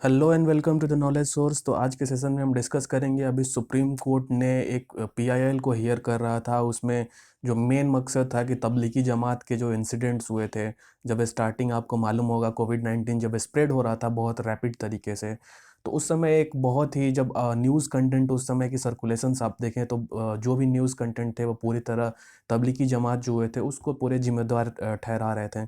Hello and welcome to the knowledge source. तो आज के सेशन में हम डिस्कस करेंगे। अभी सुप्रीम कोर्ट ने एक पीआईएल को हियर कर रहा था। उसमें जो मेन मकसद था कि तबलीगी जमात के जो इंसिडेंट्स हुए थे, जब स्टार्टिंग आपको मालूम होगा कोविड-19 जब स्प्रेड हो रहा था बहुत रैपिड तरीके से, तो उस समय एक बहुत ही जब न्यूज़ कंटेंट उस समय की सर्कुलेशंस आप देखें तो जो भी न्यूज़ कंटेंट थे वो पूरी तरह तबलीगी जमात जो हुए थे उसको पूरे जिम्मेदार ठहरा रहे थे।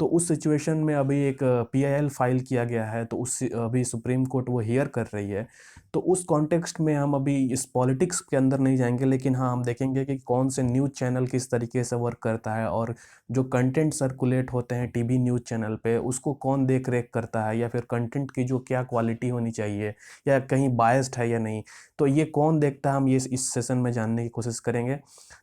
तो उस सिचुएशन में अभी एक पीआईएल फाइल किया गया है, तो उस अभी सुप्रीम कोर्ट वो हियर कर रही है। तो उस कॉन्टेक्स्ट में हम अभी इस पॉलिटिक्स के अंदर नहीं जाएंगे, लेकिन हाँ हम देखेंगे कि कौन से न्यूज़ चैनल किस तरीके से वर्क करता है, और जो कंटेंट सर्कुलेट होते हैं टीवी न्यूज़ चैनल पे उसको कौन देख रेख करता है, या फिर कंटेंट की जो क्या क्वालिटी होनी चाहिए, या कहीं बायस्ड है या नहीं, तो ये कौन देखता है, हम ये इस सेशन में जानने की कोशिश करेंगे।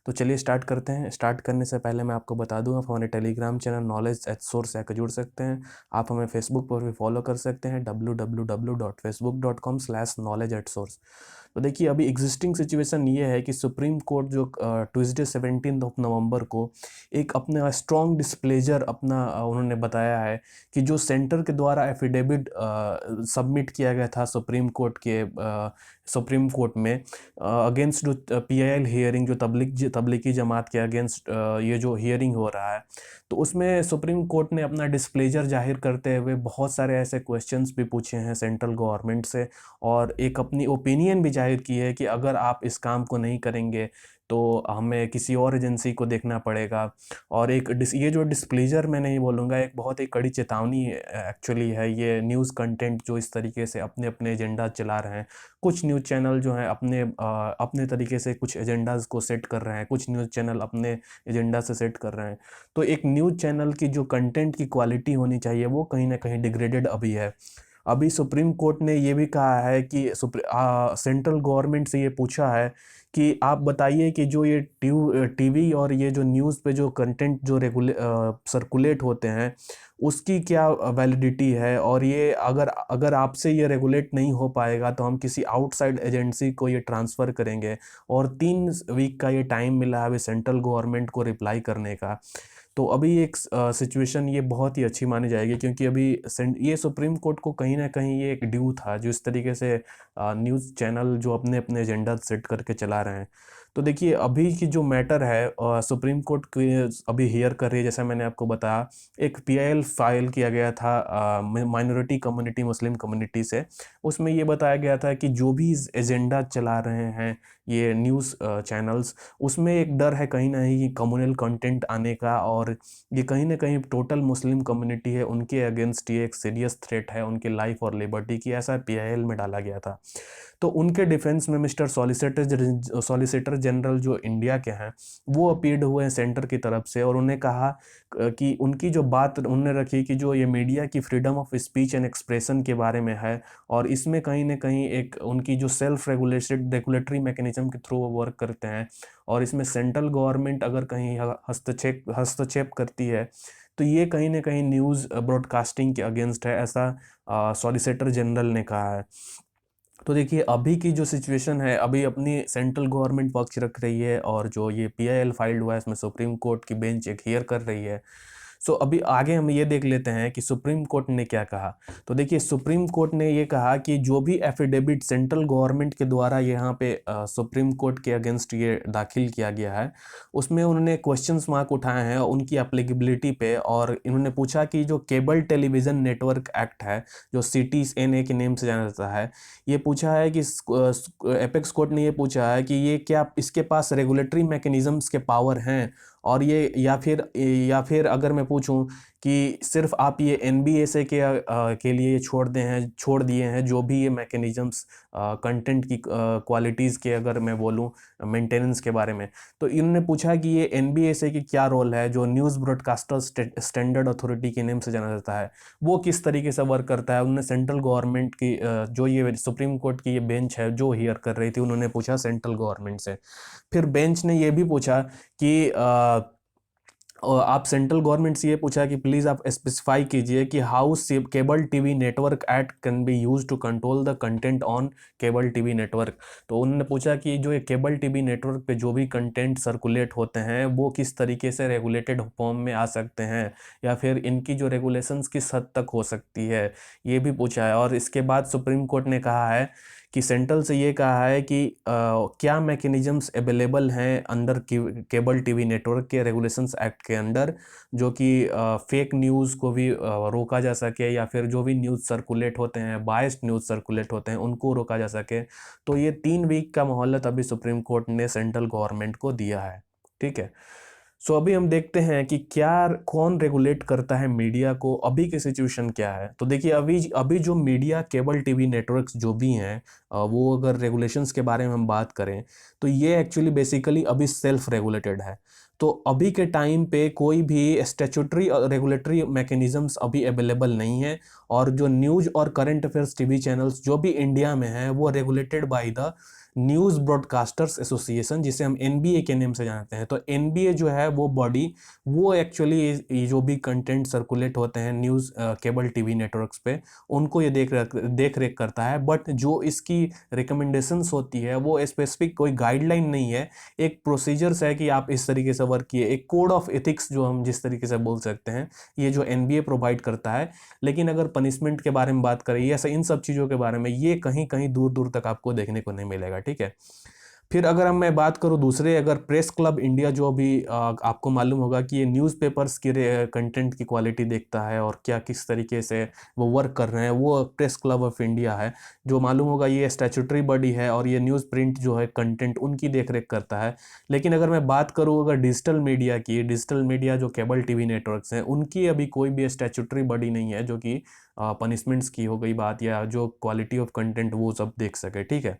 तो चलिए स्टार्ट करते हैं। स्टार्ट करने से पहले मैं आपको बता दूं, आप हमारे Telegram channel knowledge at source से जुड़ सकते हैं। आप हमें फेसबुक पर भी फॉलो कर सकते हैं, www.facebook.com/knowledge@source। तो देखिए अभी एग्जिस्टिंग सिचुएशन ये है कि सुप्रीम कोर्ट जो ट्यूसडे 17 नवंबर को एक अपना स्ट्रॉन्ग डिस्प्लेजर अपना उन्होंने बताया है कि जो सेंटर के द्वारा एफिडेविट सबमिट किया गया था सुप्रीम कोर्ट में अगेंस्ट जो पीआईएल हियरिंग, जो तबलीगी जमात के अगेंस्ट ये जो हियरिंग हो रहा है, तो उसमें सुप्रीम कोर्ट ने अपना डिस्प्लेजर जाहिर करते हुए बहुत सारे ऐसे क्वेश्चंस भी पूछे हैं सेंट्रल गवर्नमेंट से, और एक अपनी ओपिनियन भी जाहिर की है कि अगर आप इस काम को नहीं करेंगे तो हमें किसी और एजेंसी को देखना पड़ेगा। और ये जो डिस्प्लेजर मैं नहीं बोलूँगा, एक बहुत ही कड़ी चेतावनी एक्चुअली है ये न्यूज़ कंटेंट जो इस तरीके से अपने अपने एजेंडा चला रहे हैं। कुछ न्यूज़ चैनल जो हैं अपने तरीके से कुछ एजेंडाज़ को सेट कर रहे हैं, कुछ न्यूज़ चैनल अपने एजेंडा से सेट कर रहे हैं। तो एक न्यूज़ चैनल की जो कंटेंट की क्वालिटी होनी चाहिए वो कहीं ना कहीं डिग्रेडेड अभी है। अभी सुप्रीम कोर्ट ने ये भी कहा है कि सेंट्रल गवर्नमेंट से ये पूछा है कि आप बताइए कि जो ये टीवी और ये जो न्यूज़ पे जो कंटेंट जो सर्कुलेट होते हैं उसकी क्या वैलिडिटी है, और ये अगर अगर आपसे ये रेगुलेट नहीं हो पाएगा तो हम किसी आउटसाइड एजेंसी को ये ट्रांसफ़र करेंगे। और 3 वीक का ये टाइम मिला है अभी सेंट्रल गवर्नमेंट को रिप्लाई करने का। तो अभी एक सिचुएशन ये बहुत ही अच्छी मानी जाएगी, क्योंकि अभी ये सुप्रीम कोर्ट को कहीं ना कहीं ये एक ड्यू था जो इस तरीके से न्यूज़ चैनल जो अपने अपने एजेंडा सेट करके चला रहे हैं। तो देखिए अभी की जो मैटर है सुप्रीम कोर्ट की अभी हियर कर रही है, जैसा मैंने आपको बताया एक पीआईएल फाइल किया गया था माइनॉरिटी कम्युनिटी, मुस्लिम कम्युनिटी से। उसमें ये बताया गया था कि जो भी एजेंडा चला रहे हैं ये न्यूज़ चैनल्स, उसमें एक डर है कहीं ना कहीं कम्युनल कंटेंट आने का, और ये कहीं ना कहीं टोटल मुस्लिम कम्युनिटी है उनके अगेंस्ट ये एक सीरियस थ्रेट है उनके लाइफ और लिबर्टी की, ऐसा पीआईएल में डाला गया था। तो उनके डिफेंस में मिस्टर सॉलिसिटर जनरल जो इंडिया के हैं वो अपील्ड हुए हैं सेंटर की तरफ से, और उन्हें कहा कि उनकी जो बात उन्होंने रखी कि जो ये मीडिया की freedom of speech and expression के बारे में है, और इसमें कहीं ना कहीं एक उनकी जो सेल्फ रेगुलेटरी मैकेनिज्म के थ्रू वो वर्क करते हैं, और इसमें सेंट्रल गवर्नमेंट अगर कहीं हस्तक्षेप करती है तो ये कहीं ना कहीं न्यूज़ ब्रॉडकास्टिंग के अगेंस्ट है, ऐसा सॉलिसिटर जनरल ने कहा है। तो देखिए अभी की जो सिचुएशन है, अभी अपनी सेंट्रल गवर्नमेंट पक्ष रख रही है, और जो ये पीआईएल फाइल्ड हुआ है इसमें सुप्रीम कोर्ट की बेंच एक हियर कर रही है। सो अभी आगे हम ये देख लेते हैं कि सुप्रीम कोर्ट ने क्या कहा। तो देखिए सुप्रीम कोर्ट ने ये कहा कि जो भी एफिडेविट सेंट्रल गवर्नमेंट के द्वारा यहाँ पे सुप्रीम कोर्ट के अगेंस्ट ये दाखिल किया गया है, उसमें उन्होंने क्वेश्चंस मार्क उठाए हैं उनकी एप्लीकेबिलिटी पे, और इन्होंने पूछा कि जो केबल टेलीविज़न नेटवर्क एक्ट है, जो सीटीएनए के नेम से जाना जाता है, ये पूछा है कि एपेक्स कोर्ट ने ये पूछा है कि ये क्या इसके पास रेगुलेटरी मैकेनिज्म्स के पावर हैं, और ये या फिर अगर मैं पूछूं कि सिर्फ आप ये एनबीएसए के लिए छोड़ दिए हैं जो भी ये मैकेनिज्म्स कंटेंट की क्वालिटीज़ के, अगर मैं बोलूं मेंटेनेंस के बारे में, तो इन्होंने पूछा कि ये एनबीएसए की क्या रोल है, जो न्यूज़ ब्रॉडकास्टर स्टैंडर्ड अथॉरिटी के नेम से जाना जाता है, वो किस तरीके से वर्क करता है। उन्होंने सेंट्रल गवर्नमेंट की जो ये सुप्रीम कोर्ट की ये बेंच है जो हियर कर रही थी, उन्होंने पूछा सेंट्रल गवर्नमेंट से। फिर बेंच ने ये भी पूछा कि और आप सेंट्रल गवर्नमेंट से ये पूछा कि प्लीज़ आप स्पेसिफाई कीजिए कि how cable TV network act can be use to control the content on cable TV network. तो उन्होंने पूछा कि जो ये केबल टीवी नेटवर्क पे जो भी कंटेंट सर्कुलेट होते हैं वो किस तरीके से रेगुलेटेड फॉर्म में आ सकते हैं, या फिर इनकी जो रेगुलेशंस किस हद तक हो सकती है, ये भी पूछा है। और इसके बाद सुप्रीम कोर्ट ने कहा है कि सेंट्रल से ये कहा है कि क्या मैकेनिज्म्स अवेलेबल हैं अंडर केबल टीवी नेटवर्क के रेगुलेशंस एक्ट के अंडर, जो कि फेक न्यूज़ को भी रोका जा सके, या फिर जो भी न्यूज़ सर्कुलेट होते हैं, बायस्ड न्यूज़ सर्कुलेट होते हैं, उनको रोका जा सके। तो ये 3 वीक का मोहलत अभी सुप्रीम कोर्ट ने सेंट्रल गवर्नमेंट को दिया है। ठीक है। सो अभी हम देखते हैं कि क्या कौन रेगुलेट करता है मीडिया को, अभी की सिचुएशन क्या है। तो देखिए अभी अभी जो मीडिया केबल टीवी नेटवर्क्स जो भी हैं, वो अगर रेगुलेशंस के बारे में हम बात करें तो ये एक्चुअली बेसिकली अभी सेल्फ रेगुलेटेड है। तो अभी के टाइम पे कोई भी स्टैट्यूटरी और रेगुलेटरी मैकेनिज्म्स अभी अवेलेबल नहीं है। और जो न्यूज़ और करंट अफेयर्स टीवी चैनल्स जो भी इंडिया में हैं वो regulated by the news broadcasters association, जिसे हम एनबीए के नेम से जानते हैं। तो एनबीए जो है वो बॉडी, वो एक्चुअली ये जो भी कंटेंट सर्कुलेट होते हैं न्यूज़ केबल टीवी नेटवर्क्स पे, उनको ये देख रेख करता है। बट जो इसकी रिकमेंडेशंस होती है वो स्पेसिफिक कोई गाइडलाइन नहीं है, एक प्रोसीजर्स है कि आप इस तरीके से वर्क किए, एक कोड ऑफ एथिक्स जो हम जिस तरीके से बोल सकते हैं, ये जो एनबीए प्रोवाइड करता है। लेकिन अगर पनिशमेंट के बारे में बात करें या इन सब चीज़ों के बारे में, ये कहीं कहीं दूर दूर तक आपको देखने को नहीं मिलेगा। ठीक है। फिर अगर हम मैं बात करूँ दूसरे, अगर प्रेस क्लब इंडिया जो भी आपको मालूम होगा कि ये न्यूज़पेपर्स की कंटेंट की क्वालिटी देखता है और क्या किस तरीके से वो वर्क कर रहे हैं, वो प्रेस क्लब ऑफ इंडिया है। जो मालूम होगा ये स्टैट्यूटरी बॉडी है और ये न्यूज़ प्रिंट जो है कंटेंट उनकी देख रेख करता है। लेकिन अगर मैं बात करूँ अगर डिजिटल मीडिया की, डिजिटल मीडिया जो केबल टीवी नेटवर्क्स हैं उनकी अभी कोई भी स्टैट्यूटरी बॉडी नहीं है जो कि पनिशमेंट्स की हो गई बात या जो क्वालिटी ऑफ कंटेंट वो सब देख सके। ठीक है।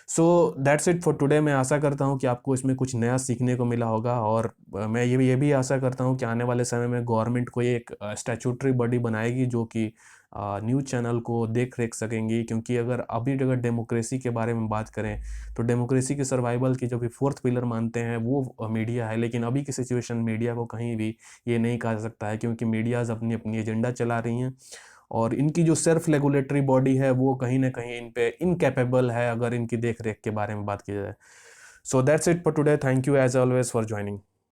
सो दैट्स इट फॉर टुडे। मैं आशा करता हूँ कि आपको इसमें कुछ नया सीखने को मिला होगा। और मैं ये भी आशा करता हूँ कि आने वाले समय में गवर्नमेंट कोई एक स्टैट्यूटरी बॉडी बनाएगी जो कि न्यूज़ चैनल को देख रेख सकेंगी। क्योंकि अगर डेमोक्रेसी के बारे में बात करें तो डेमोक्रेसी के सर्वाइवल की जो भी फोर्थ पिलर मानते हैं वो मीडिया है। लेकिन अभी की सिचुएशन मीडिया को कहीं भी ये नहीं कहा सकता है, क्योंकि मीडियाज़ अपनी अपनी एजेंडा चला रही हैं और इनकी जो सेल्फ रेगुलेटरी बॉडी है वो कहीं ना कहीं इन पे इनकैपेबल है अगर इनकी देख रेख के बारे में बात की जाए। So that's it for today. Thank you as always for joining.